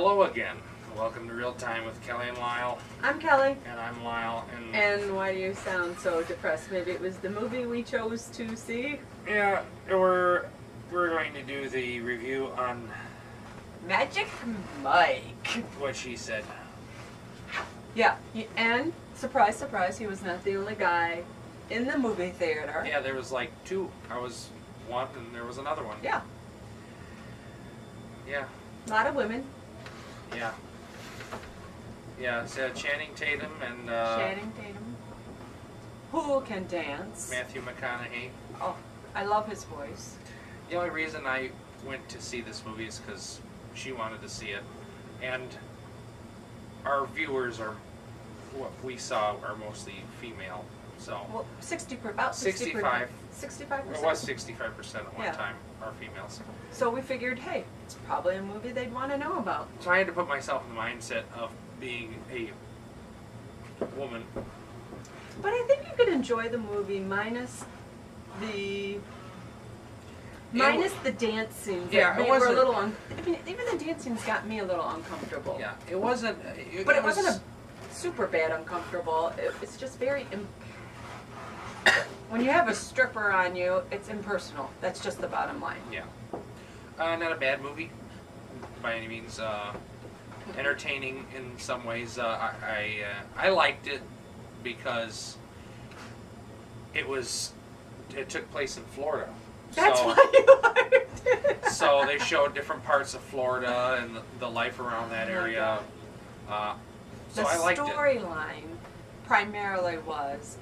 Hello again. Welcome to Real Time with Kelly and Lyle. I'm Kelly. And I'm Lyle. And why do you sound so depressed? Maybe it was the movie we chose to see? Yeah, we're going to do the review on Magic Mike. what she said. Yeah, and surprise, surprise, he was not the only guy in the movie theater. Yeah, there was like two. I was one and there was another one. Yeah, Yeah. a lot of women. Yeah. Yeah, it's Channing Tatum and Channing Tatum. Who can dance? Matthew McConaughey. Oh, I love his voice. The only reason I went to see this movie is because she wanted to see it. And our viewers are, what we saw are mostly female. So Well, about 65. 65%. It was 65% at one Yeah. time are females. So we figured, hey, it's probably a movie they'd want to know about. So I had to put myself in the mindset of being a woman. But I think you could enjoy the movie minus the dance scenes. Yeah, that it were a wasn't- little. I mean, even the dance scenes got me a little uncomfortable. Yeah, it wasn't. But it wasn't a super bad uncomfortable. It's just very. When you have a stripper on you, it's impersonal. That's just the bottom line. Yeah. Not a bad movie by any means. Entertaining in some ways. I liked it because it took place in Florida. That's So- why you liked it. So they showed different parts of Florida and the life around that area. So I liked The it. storyline primarily was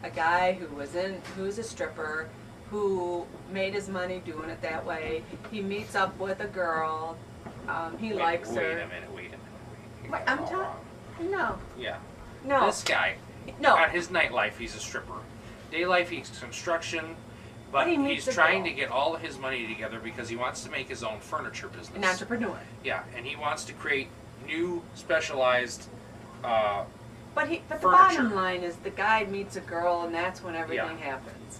a guy who's a stripper who made his money doing it that way. He meets up with a girl. He likes her. Wait a minute. You Wait, got it I'm all telling. wrong. No, Yeah. no, This guy, no. at his nightlife, he's a stripper. Day life, he's construction. But But he meets he's a trying girl. to get all of his money together because he wants to make his own furniture business. An entrepreneur. Yeah, and he wants to create new specialized. But the Furniture. bottom line is the guy meets a girl, and that's when everything happens.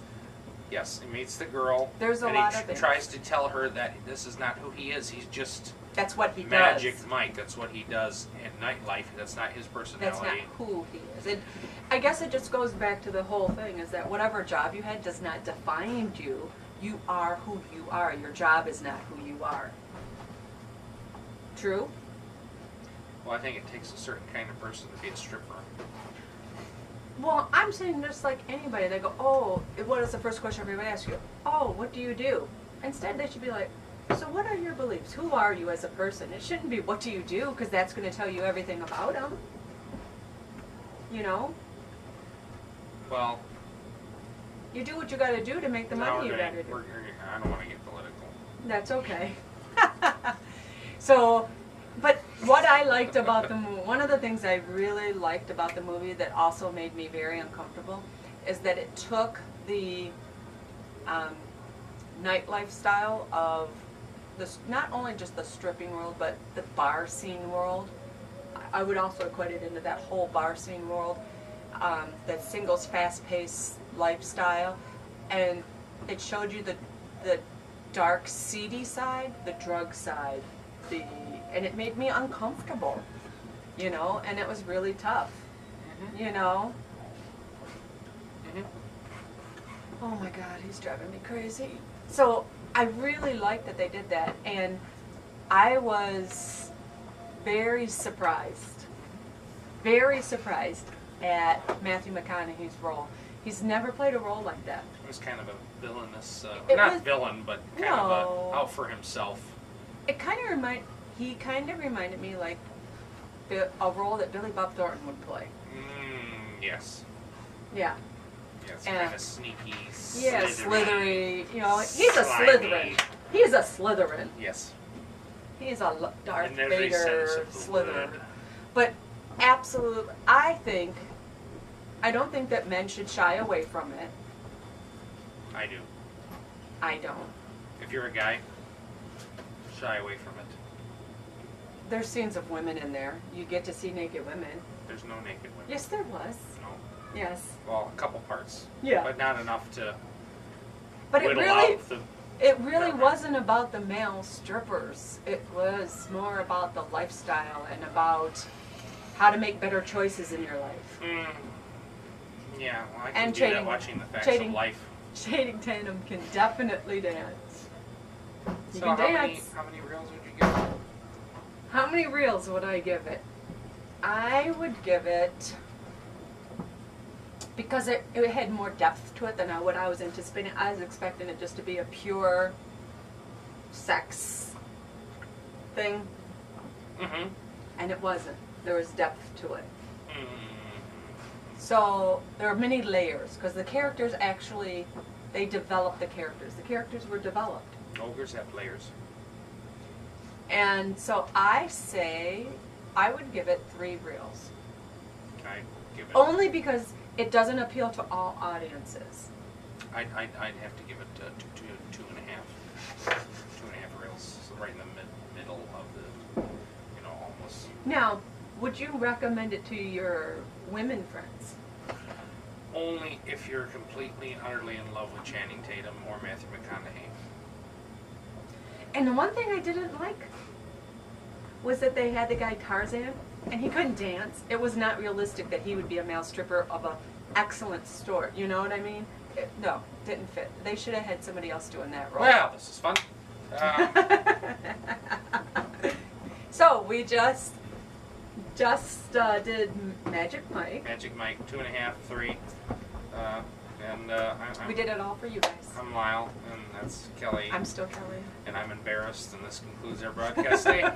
Yes, he meets the girl. There's a and lot he of it. tries to tell her that this is not who he is. He's just That's what he Magic does. Mike. That's what he does in nightlife. That's not his That's not personality. who he is. I guess it just goes back to the whole thing: is that whatever job you had does not define you. You are who you are. Your job is not who you are. True? Well, I think it takes a certain kind of person to be a stripper. Well, I'm saying just like anybody, they go, oh, what is the first question everybody asks you? Oh, what do you do? Instead, they should be like, so what are your beliefs? Who are you as a person? It shouldn't be what do you do, because that's going to tell you everything about them. You know? Well, You do what you got to do to make the now money you got to do. I don't want to get political. That's okay. So, but what I liked about the movie, one of the things I really liked about the movie that also made me very uncomfortable is that it took the nightlife style of not only just the stripping world, but the bar scene world. I would also equate it into that whole bar scene world, that singles fast-paced lifestyle, and it showed you the dark, seedy side, the drug side, and it made me uncomfortable, you know, and it was really tough, you know. Oh my God, he's driving me crazy. So I really liked that they did that, and I was very surprised at Matthew McConaughey's role. He's never played a role like that. It was kind of a villainous, It not was- villain, but kind No. of out for himself. He kind of reminded me like a role that Billy Bob Thornton would play. Yes. Yeah. Yes, And- kind of sneaky, Yeah, slithery. slithery. You know, he's a slimy. Slytherin. He's a Slytherin. Yes. He's a Darth In every sense Vader of the Slytherin. word. But absolutely, I don't think that men should shy away from it. I do. I don't. If you're a guy, shy away from it. There's scenes of women in there. You get to see naked women. There's no naked women. Yes, there was. No. Yes. Well, a couple parts. Yeah. But not enough to But it whittle really, out the It really Never mind. wasn't about the male strippers. It was more about the lifestyle and about how to make better choices in your life. Yeah, well, I can And do that Channing- watching the facts Channing- of life. Channing Tatum can definitely dance. You So can how dance. many reels would you give it? How many reels would I give it? I would give it, because it had more depth to it than what I was anticipating. I was expecting it just to be a pure sex thing, Mm-hmm. and it wasn't. There was depth to it. Mm. So there are many layers, because the characters actually, they developed the characters. The characters were developed. Ogres have layers. And so I say I would give it 3 reels. I give it. Only because it doesn't appeal to all audiences. I'd have to give it two and a half. 2.5 reels, so right in the middle of the, almost. Now, would you recommend it to your women friends? Only if you're completely and utterly in love with Channing Tatum or Matthew McConaughey. And the one thing I didn't like was that they had the guy Tarzan, and he couldn't dance. It was not realistic that he would be a male stripper of an excellent sort. You know what I mean? No, didn't fit. They should have had somebody else doing that role. Well, this is fun. So we just did Magic Mike. Magic Mike, 2.5, 3. We did it all for you guys. I'm Lyle, and that's Kelly. I'm still Kelly. And I'm embarrassed, and this concludes our broadcast day.